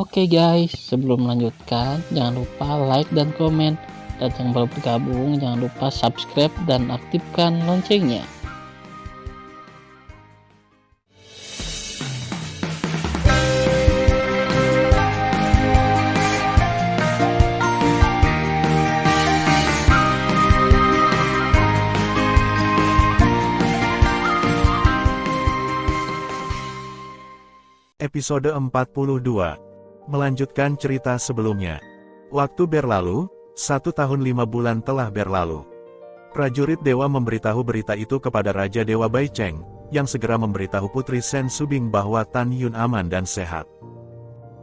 Oke guys, sebelum melanjutkan, jangan lupa like dan komen. Dan yang baru bergabung, jangan lupa subscribe dan aktifkan loncengnya. Episode 42. Melanjutkan cerita sebelumnya. Waktu berlalu, 1 tahun 5 bulan telah berlalu. Prajurit dewa memberitahu berita itu kepada Raja Dewa Baicheng, yang segera memberitahu Putri Sen Subing bahwa Tan Yun aman dan sehat.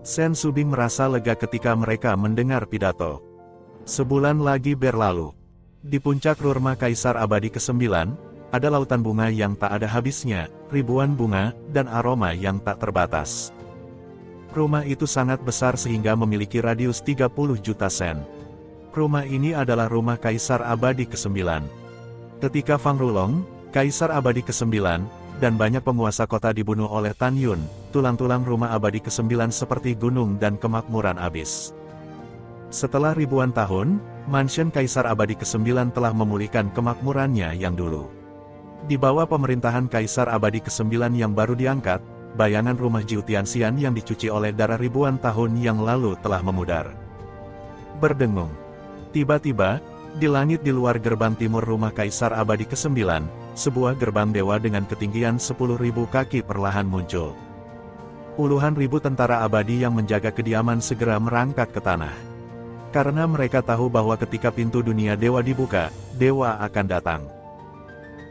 Sen Subing merasa lega ketika mereka mendengar pidato. Sebulan lagi berlalu. Di puncak Rurma Kaisar Abadi ke-9, ada lautan bunga yang tak ada habisnya, ribuan bunga, dan aroma yang tak terbatas. Rumah itu sangat besar sehingga memiliki radius 30 juta sen. Rumah ini adalah rumah Kaisar Abadi ke-9. Ketika Fang Rulong, Kaisar Abadi ke-9, dan banyak penguasa kota dibunuh oleh Tan Yun, tulang-tulang rumah Abadi ke-9 seperti gunung dan kemakmuran abis. Setelah ribuan tahun, mansion Kaisar Abadi ke-9 telah memulihkan kemakmurannya yang dulu. Di bawah pemerintahan Kaisar Abadi ke-9 yang baru diangkat, bayangan rumah Jiu Tianxian yang dicuci oleh darah ribuan tahun yang lalu telah memudar. Berdengung. Tiba-tiba, di langit di luar gerbang timur rumah Kaisar Abadi ke-9, sebuah gerbang dewa dengan ketinggian 10.000 kaki perlahan muncul. Puluhan ribu tentara abadi yang menjaga kediaman segera merangkak ke tanah. Karena mereka tahu bahwa ketika pintu dunia dewa dibuka, dewa akan datang.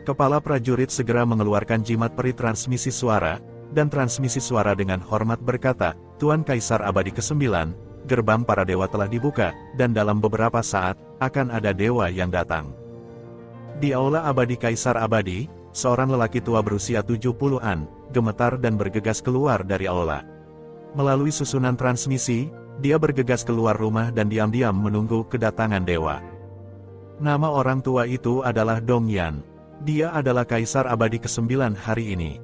Kepala prajurit segera mengeluarkan jimat peri transmisi suara, dan transmisi suara dengan hormat berkata, Tuan Kaisar Abadi ke-9, gerbang para dewa telah dibuka, dan dalam beberapa saat, akan ada dewa yang datang. Di aula abadi Kaisar Abadi, seorang lelaki tua berusia 70-an, gemetar dan bergegas keluar dari aula. Melalui susunan transmisi, dia bergegas keluar rumah dan diam-diam menunggu kedatangan dewa. Nama orang tua itu adalah Dong Yan. Dia adalah Kaisar Abadi ke-9 hari ini.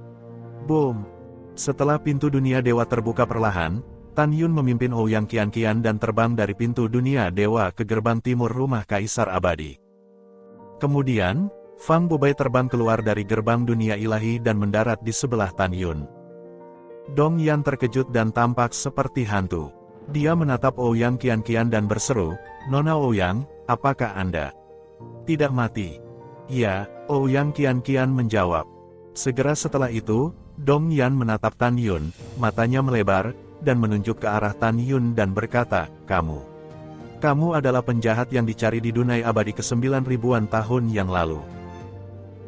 Boom! Setelah pintu dunia dewa terbuka perlahan, Tan Yun memimpin Ouyang Qianqian dan terbang dari pintu dunia dewa ke gerbang timur rumah Kaisar Abadi. Kemudian, Fang Bubai terbang keluar dari gerbang dunia ilahi dan mendarat di sebelah Tan Yun. Dong Yan terkejut dan tampak seperti hantu. Dia menatap Ouyang Qianqian dan berseru, Nona Ouyang, apakah Anda tidak mati? Ya, Ouyang Qianqian menjawab. Segera setelah itu, Dong Yan menatap Tan Yun, matanya melebar, dan menunjuk ke arah Tan Yun dan berkata, Kamu adalah penjahat yang dicari di Dunai Abadi ke-9 ribuan tahun yang lalu.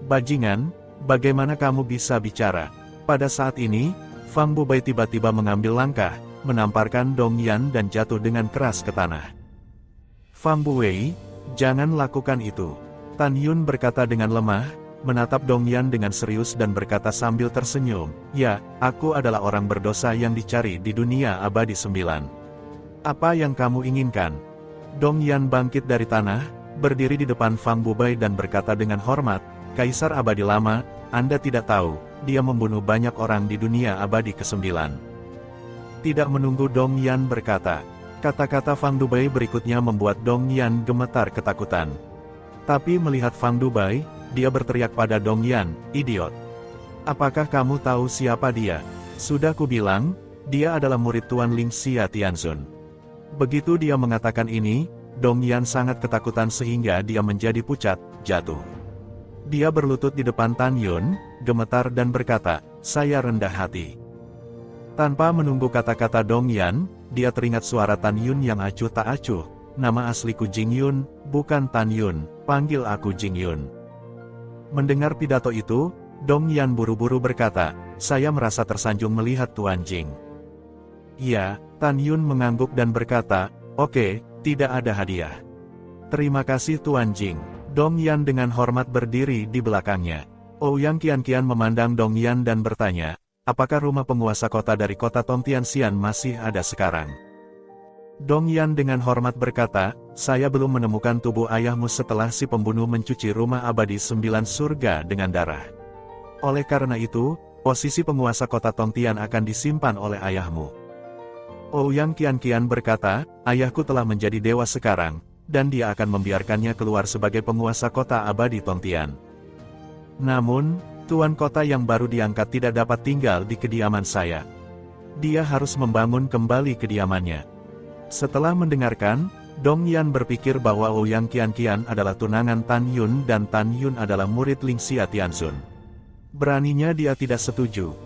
Bajingan, bagaimana kamu bisa bicara? Pada saat ini, Fang Bubai tiba-tiba mengambil langkah, menamparkan Dong Yan dan jatuh dengan keras ke tanah. Fang Bubai, jangan lakukan itu. Tan Yun berkata dengan lemah, menatap Dong Yan dengan serius dan berkata sambil tersenyum, Ya, aku adalah orang berdosa yang dicari di dunia abadi 9. Apa yang kamu inginkan? Dong Yan bangkit dari tanah, berdiri di depan Fang Bubai dan berkata dengan hormat, Kaisar Abadi Lama, Anda tidak tahu, dia membunuh banyak orang di dunia abadi ke-9. Tidak menunggu Dong Yan berkata, kata-kata Fang Bubai berikutnya membuat Dong Yan gemetar ketakutan. Tapi melihat Fang Bubai, dia berteriak pada Dong Yan, idiot. Apakah kamu tahu siapa dia? Sudah kubilang, dia adalah murid Tuan Ling Xia Tianzun. Begitu dia mengatakan ini, Dong Yan sangat ketakutan sehingga dia menjadi pucat, jatuh. Dia berlutut di depan Tan Yun, gemetar dan berkata, saya rendah hati. Tanpa menunggu kata-kata Dong Yan, dia teringat suara Tan Yun yang acuh tak acuh. Nama asliku Jing Yun, bukan Tan Yun, panggil aku Jing Yun. Mendengar pidato itu, Dong Yan buru-buru berkata, saya merasa tersanjung melihat Tuan Jing. Ya, Tan Yun mengangguk dan berkata, oke, tidak ada hadiah. Terima kasih Tuan Jing. Dong Yan dengan hormat berdiri di belakangnya. Ouyang Qianqian memandang Dong Yan dan bertanya, apakah rumah penguasa kota dari kota Tong Tianxian masih ada sekarang? Dong Yan dengan hormat berkata, saya belum menemukan tubuh ayahmu setelah si pembunuh mencuci rumah abadi 9 surga dengan darah. Oleh karena itu, posisi penguasa kota Tongtian akan disimpan oleh ayahmu. Ouyang Qianqian berkata, ayahku telah menjadi dewa sekarang, dan dia akan membiarkannya keluar sebagai penguasa kota abadi Tongtian. Namun, tuan kota yang baru diangkat tidak dapat tinggal di kediaman saya. Dia harus membangun kembali kediamannya. Setelah mendengarkan, Dong Yan berpikir bahwa Ouyang Qianqian adalah tunangan Tan Yun dan Tan Yun adalah murid Ling Xia Tianzun. Beraninya dia tidak setuju.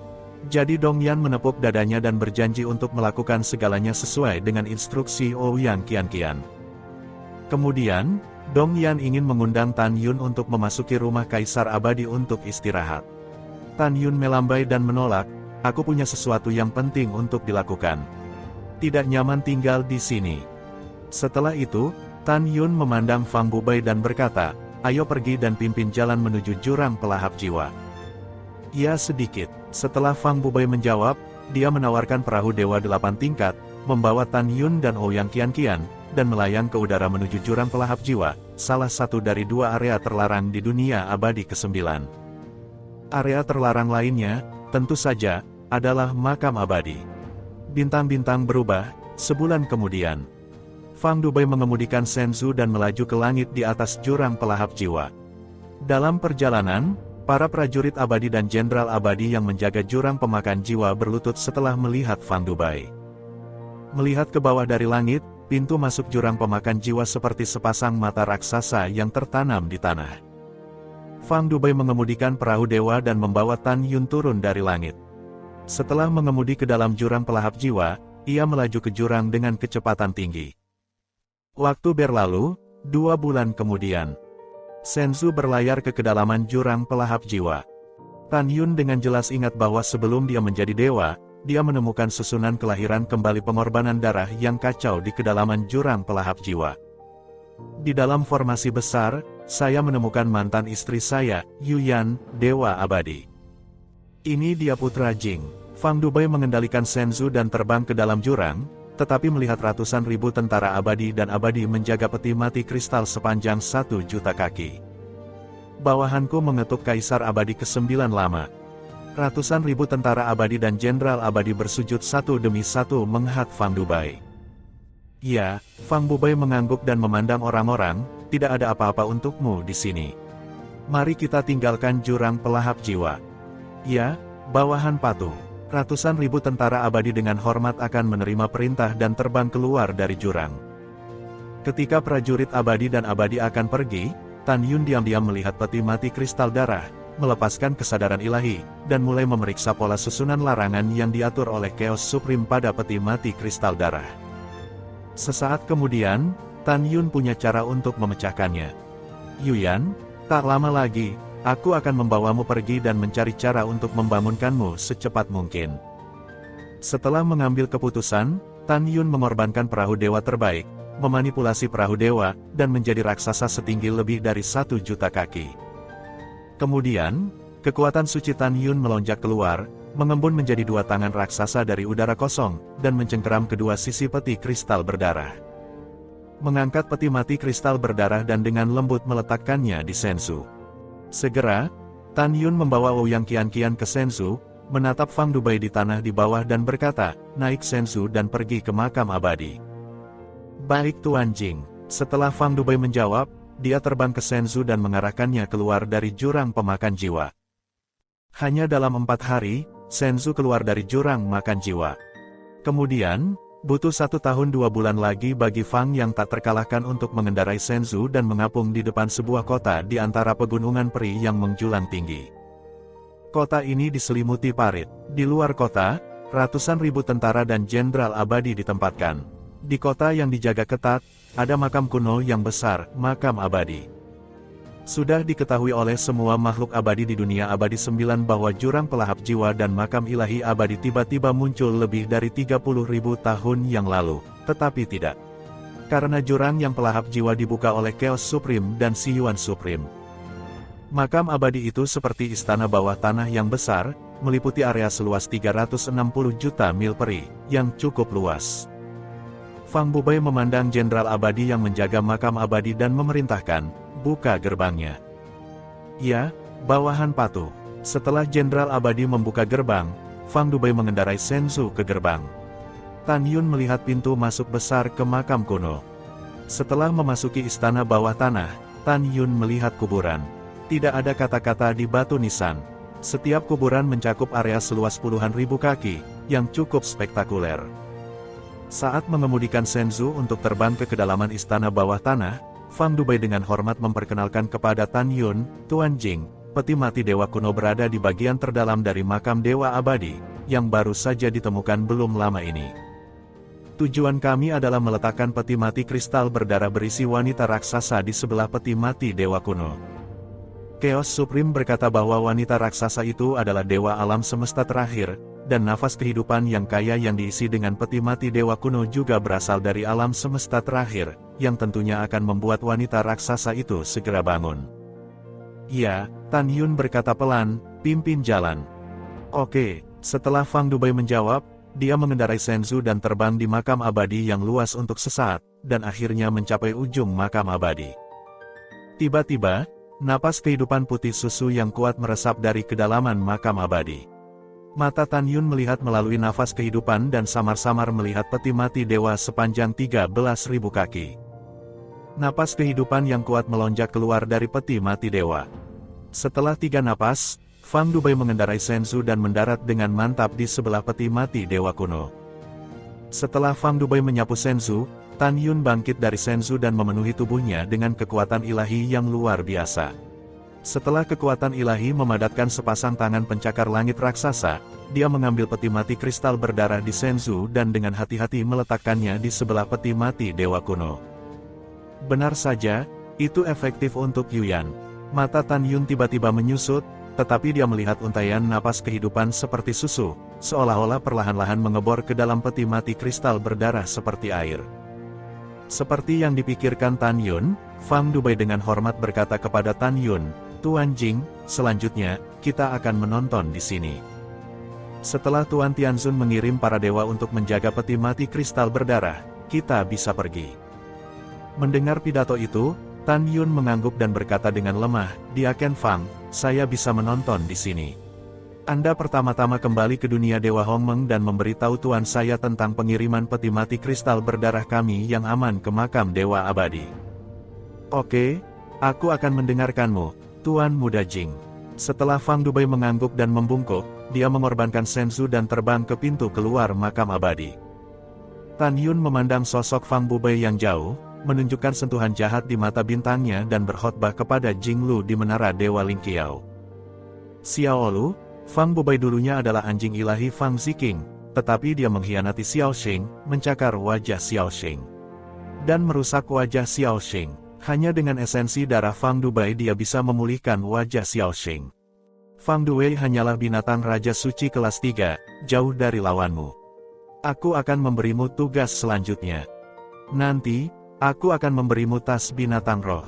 Jadi Dong Yan menepuk dadanya dan berjanji untuk melakukan segalanya sesuai dengan instruksi Ouyang Qianqian. Kemudian, Dong Yan ingin mengundang Tan Yun untuk memasuki rumah Kaisar Abadi untuk istirahat. Tan Yun melambai dan menolak, aku punya sesuatu yang penting untuk dilakukan. Tidak nyaman tinggal di sini. Setelah itu, Tan Yun memandang Fang Bubai dan berkata, ayo pergi dan pimpin jalan menuju jurang pelahap jiwa. Ya sedikit. Setelah Fang Bubai menjawab, dia menawarkan perahu dewa 8 tingkat, membawa Tan Yun dan Ouyang Qianqian, dan melayang ke udara menuju jurang pelahap jiwa, salah satu dari 2 area terlarang di dunia abadi ke-9. Area terlarang lainnya, tentu saja, adalah makam abadi. Bintang-bintang berubah, sebulan kemudian. Fang Bubai mengemudikan Shenzhou dan melaju ke langit di atas jurang pelahap jiwa. Dalam perjalanan, para prajurit abadi dan jenderal abadi yang menjaga jurang pemakan jiwa berlutut setelah melihat Fang Bubai. Melihat ke bawah dari langit, pintu masuk jurang pemakan jiwa seperti sepasang mata raksasa yang tertanam di tanah. Fang Bubai mengemudikan perahu dewa dan membawa Tan Yun turun dari langit. Setelah mengemudi ke dalam jurang pelahap jiwa, ia melaju ke jurang dengan kecepatan tinggi. Waktu berlalu, 2 bulan kemudian. Shenzhou berlayar ke kedalaman jurang pelahap jiwa. Tan Yun dengan jelas ingat bahwa sebelum dia menjadi dewa, dia menemukan susunan kelahiran kembali pengorbanan darah yang kacau di kedalaman jurang pelahap jiwa. Di dalam formasi besar, saya menemukan mantan istri saya, Yuyan, dewa abadi. Ini dia putra Jing. Fang Bubai mengendalikan Shenzhou dan terbang ke dalam jurang, tetapi melihat ratusan ribu tentara abadi dan abadi menjaga peti mati kristal sepanjang 1 juta kaki. Bawahanku mengetuk Kaisar Abadi ke-9 lama. Ratusan ribu tentara abadi dan jenderal abadi bersujud satu demi satu menghadap Fang Bubai. Ya, Fang Bubai mengangguk dan memandang orang-orang, tidak ada apa-apa untukmu di sini. Mari kita tinggalkan jurang pelahap jiwa. Ya, bawahan patuh. Ratusan ribu tentara abadi dengan hormat akan menerima perintah dan terbang keluar dari jurang. Ketika prajurit abadi dan abadi akan pergi, Tan Yun diam-diam melihat peti mati kristal darah, melepaskan kesadaran ilahi, dan mulai memeriksa pola susunan larangan yang diatur oleh Chaos Supreme pada peti mati kristal darah. Sesaat kemudian, Tan Yun punya cara untuk memecahkannya. Yuyan, tak lama lagi, aku akan membawamu pergi dan mencari cara untuk membangunkanmu secepat mungkin. Setelah mengambil keputusan, Tan Yun mengorbankan perahu dewa terbaik, memanipulasi perahu dewa, dan menjadi raksasa setinggi lebih dari 1 juta kaki. Kemudian, kekuatan suci Tan Yun melonjak keluar, mengembun menjadi 2 tangan raksasa dari udara kosong, dan mencengkeram kedua sisi peti kristal berdarah. Mengangkat peti mati kristal berdarah dan dengan lembut meletakkannya di Shenzhou. Segera, Tan Yun membawa Ouyang Qianqian ke Shenzhou, menatap Fang Bubai di tanah di bawah dan berkata, naik Shenzhou dan pergi ke makam abadi. Baik Tuan Jing. Setelah Fang Bubai menjawab, dia terbang ke Shenzhou dan mengarahkannya keluar dari jurang pemakan jiwa. Hanya dalam 4 hari, Shenzhou keluar dari jurang makan jiwa. Kemudian, butuh 1 tahun 2 bulan lagi bagi Fang yang tak terkalahkan untuk mengendarai Shenzhou dan mengapung di depan sebuah kota di antara pegunungan peri yang menjulang tinggi. Kota ini diselimuti parit. Di luar kota, ratusan ribu tentara dan jenderal abadi ditempatkan. Di kota yang dijaga ketat, ada makam kuno yang besar, makam abadi. Sudah diketahui oleh semua makhluk abadi di dunia abadi 9 bahwa jurang pelahap jiwa dan makam ilahi abadi tiba-tiba muncul lebih dari 30.000 tahun yang lalu, tetapi tidak. Karena jurang yang pelahap jiwa dibuka oleh Chaos Supreme dan Siyuan Supreme. Makam abadi itu seperti istana bawah tanah yang besar, meliputi area seluas 360 juta mil peri, yang cukup luas. Fang Bubai memandang jenderal abadi yang menjaga makam abadi dan memerintahkan, buka gerbangnya. Ya, bawahan patuh. Setelah jenderal abadi membuka gerbang, Fang Bubai mengendarai Shenzhou ke gerbang. Tan Yun melihat pintu masuk besar ke makam kuno. Setelah memasuki istana bawah tanah, Tan Yun melihat kuburan. Tidak ada kata-kata di batu nisan. Setiap kuburan mencakup area seluas puluhan ribu kaki, yang cukup spektakuler. Saat mengemudikan Senzu untuk terbang ke kedalaman istana bawah tanah, Fang Dubai dengan hormat memperkenalkan kepada Tan Yun, Tuan Jing, peti mati dewa kuno berada di bagian terdalam dari makam dewa abadi, yang baru saja ditemukan belum lama ini. Tujuan kami adalah meletakkan peti mati kristal berdarah berisi wanita raksasa di sebelah peti mati dewa kuno. Chaos Supreme berkata bahwa wanita raksasa itu adalah dewa alam semesta terakhir, dan nafas kehidupan yang kaya yang diisi dengan peti mati dewa kuno juga berasal dari alam semesta terakhir, yang tentunya akan membuat wanita raksasa itu segera bangun. Ya, Tan Yun berkata pelan, pimpin jalan. Oke, setelah Fang Dubai menjawab, dia mengendarai Senzu dan terbang di makam abadi yang luas untuk sesaat, dan akhirnya mencapai ujung makam abadi. Tiba-tiba, napas kehidupan putih susu yang kuat meresap dari kedalaman makam abadi. Mata Tan Yun melihat melalui nafas kehidupan dan samar-samar melihat peti mati dewa sepanjang 13.000 kaki. Napas kehidupan yang kuat melonjak keluar dari peti mati dewa. Setelah 3 napas, Fang Dubai mengendarai Senzu dan mendarat dengan mantap di sebelah peti mati dewa kuno. Setelah Fang Dubai menyapu Senzu, Tan Yun bangkit dari Senzu dan memenuhi tubuhnya dengan kekuatan ilahi yang luar biasa. Setelah kekuatan ilahi memadatkan sepasang tangan pencakar langit raksasa, dia mengambil peti mati kristal berdarah di Senzu dan dengan hati-hati meletakkannya di sebelah peti mati dewa kuno. Benar saja, itu efektif untuk Yuyan. Mata Tan Yun tiba-tiba menyusut, tetapi dia melihat untaian napas kehidupan seperti susu, seolah-olah perlahan-lahan mengebor ke dalam peti mati kristal berdarah seperti air. Seperti yang dipikirkan Tan Yun, Fang Dubai dengan hormat berkata kepada Tan Yun, Tuan Jing, selanjutnya, kita akan menonton di sini. Setelah Tuan Tianzun mengirim para dewa untuk menjaga peti mati kristal berdarah, kita bisa pergi. Mendengar pidato itu, Tan Yun mengangguk dan berkata dengan lemah, Diaken Fang, saya bisa menonton di sini. Anda pertama-tama kembali ke dunia Dewa Hongmeng dan memberitahu tuan saya tentang pengiriman peti mati kristal berdarah kami yang aman ke makam Dewa Abadi. Oke, aku akan mendengarkanmu, Tuan Muda Jing. Setelah Fang Dubai mengangguk dan membungkuk, dia mengorbankan Senzu dan terbang ke pintu keluar makam abadi. Tan Yun memandang sosok Fang Dubai yang jauh, menunjukkan sentuhan jahat di mata bintangnya dan berkhotbah kepada Jing Lu di menara Dewa Lingqiao. Xiao Lu, Fang Dubai dulunya adalah anjing ilahi Fang Ziking, tetapi dia mengkhianati Xiao Xing, mencakar wajah Xiao Xing, dan merusak wajah Xiao Xing. Hanya dengan esensi darah Fang Dubai dia bisa memulihkan wajah Xiao Xing. Fang Dubai hanyalah binatang Raja Suci kelas 3, jauh dari lawanmu. Aku akan memberimu tugas selanjutnya. Nanti, aku akan memberimu tas binatang roh.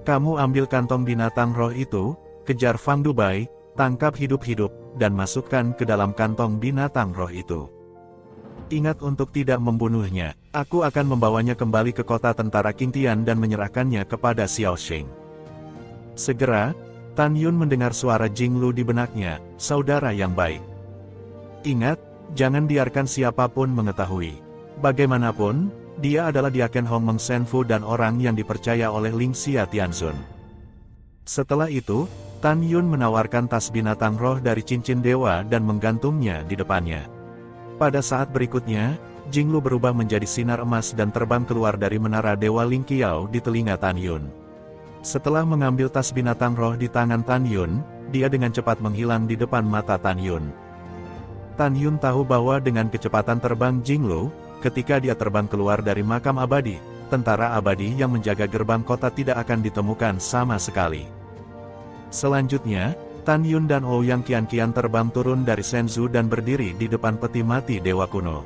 Kamu ambil kantong binatang roh itu, kejar Fang Dubai, tangkap hidup-hidup, dan masukkan ke dalam kantong binatang roh itu. Ingat untuk tidak membunuhnya. Aku akan membawanya kembali ke kota tentara Qingtian dan menyerahkannya kepada Xiao Xing. Segera, Tan Yun mendengar suara Jing Lu di benaknya, saudara yang baik. Ingat, jangan biarkan siapapun mengetahui. Bagaimanapun, dia adalah Diaken Hongmeng Senfu dan orang yang dipercaya oleh Ling Xia Tianzun. Setelah itu, Tan Yun menawarkan tas binatang roh dari cincin dewa dan menggantungnya di depannya. Pada saat berikutnya, Jing Lu berubah menjadi sinar emas dan terbang keluar dari menara Dewa Lingqiao di telinga Tan Yun. Setelah mengambil tas binatang roh di tangan Tan Yun, dia dengan cepat menghilang di depan mata Tan Yun. Tan Yun tahu bahwa dengan kecepatan terbang Jing Lu, ketika dia terbang keluar dari makam abadi, tentara abadi yang menjaga gerbang kota tidak akan ditemukan sama sekali. Selanjutnya, Tan Yun dan Ouyang Qianqian terbang turun dari Senzu dan berdiri di depan peti mati dewa kuno.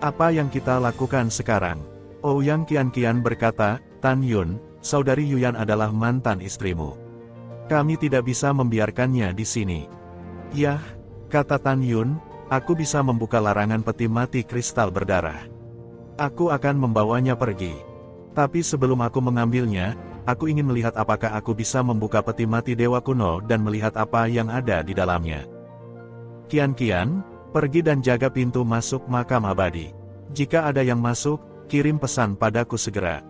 Apa yang kita lakukan sekarang? Ouyang Qianqian berkata, Tan Yun, saudari Yuyan adalah mantan istrimu. Kami tidak bisa membiarkannya di sini. Yah, kata Tan Yun, aku bisa membuka larangan peti mati kristal berdarah. Aku akan membawanya pergi. Tapi sebelum aku mengambilnya, aku ingin melihat apakah aku bisa membuka peti mati dewa kuno dan melihat apa yang ada di dalamnya. Qianqian, pergi dan jaga pintu masuk makam abadi. Jika ada yang masuk, kirim pesan padaku segera.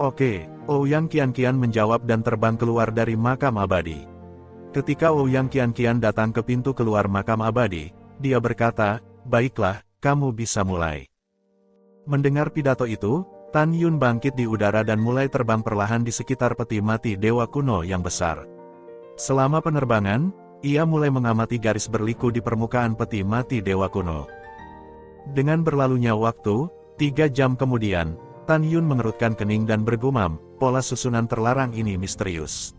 Oke, Ouyang Qianqian menjawab dan terbang keluar dari makam abadi. Ketika Ouyang Qianqian datang ke pintu keluar makam abadi, dia berkata, "Baiklah, kamu bisa mulai." Mendengar pidato itu, Tan Yun bangkit di udara dan mulai terbang perlahan di sekitar peti mati dewa kuno yang besar. Selama penerbangan, ia mulai mengamati garis berliku di permukaan peti mati dewa kuno. Dengan berlalunya waktu, 3 jam kemudian, Tan Yun mengerutkan kening dan bergumam, pola susunan terlarang ini misterius.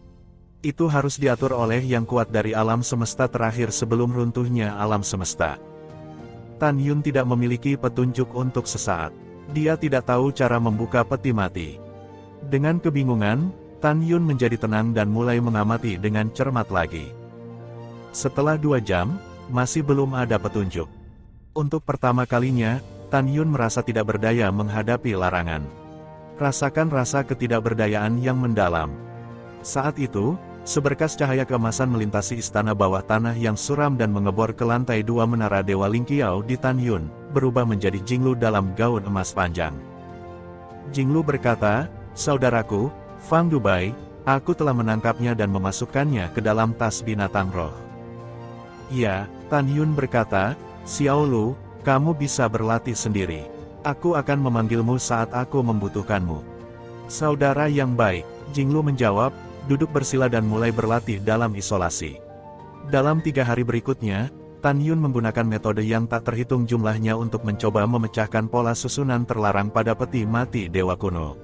Itu harus diatur oleh yang kuat dari alam semesta terakhir sebelum runtuhnya alam semesta. Tan Yun tidak memiliki petunjuk untuk sesaat. Dia tidak tahu cara membuka peti mati. Dengan kebingungan, Tan Yun menjadi tenang dan mulai mengamati dengan cermat lagi. Setelah 2 jam, masih belum ada petunjuk. Untuk pertama kalinya, Tan Yun merasa tidak berdaya menghadapi larangan. Rasakan rasa ketidakberdayaan yang mendalam. Saat itu, seberkas cahaya keemasan melintasi istana bawah tanah yang suram dan mengebor ke lantai 2 menara Dewa Lingqiao di Tan Yun, berubah menjadi Jinglu dalam gaun emas panjang. Jinglu berkata, "Saudaraku, Fang Dubai, aku telah menangkapnya dan memasukkannya ke dalam tas binatang roh." "Ya," Tan Yun berkata, "Xiao Lu, kamu bisa berlatih sendiri. Aku akan memanggilmu saat aku membutuhkanmu." "Saudara yang baik," Jinglu menjawab, duduk bersila dan mulai berlatih dalam isolasi. Dalam 3 hari berikutnya, Tan Yun menggunakan metode yang tak terhitung jumlahnya untuk mencoba memecahkan pola susunan terlarang pada peti mati dewa kuno.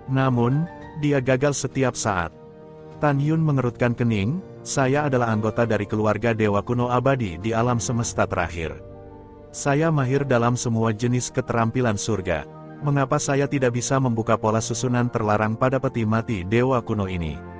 Namun, dia gagal setiap saat. Tan Yun mengerutkan kening, "Saya adalah anggota dari keluarga dewa kuno abadi di alam semesta terakhir. Saya mahir dalam semua jenis keterampilan surga. Mengapa saya tidak bisa membuka pola susunan terlarang pada peti mati dewa kuno ini?"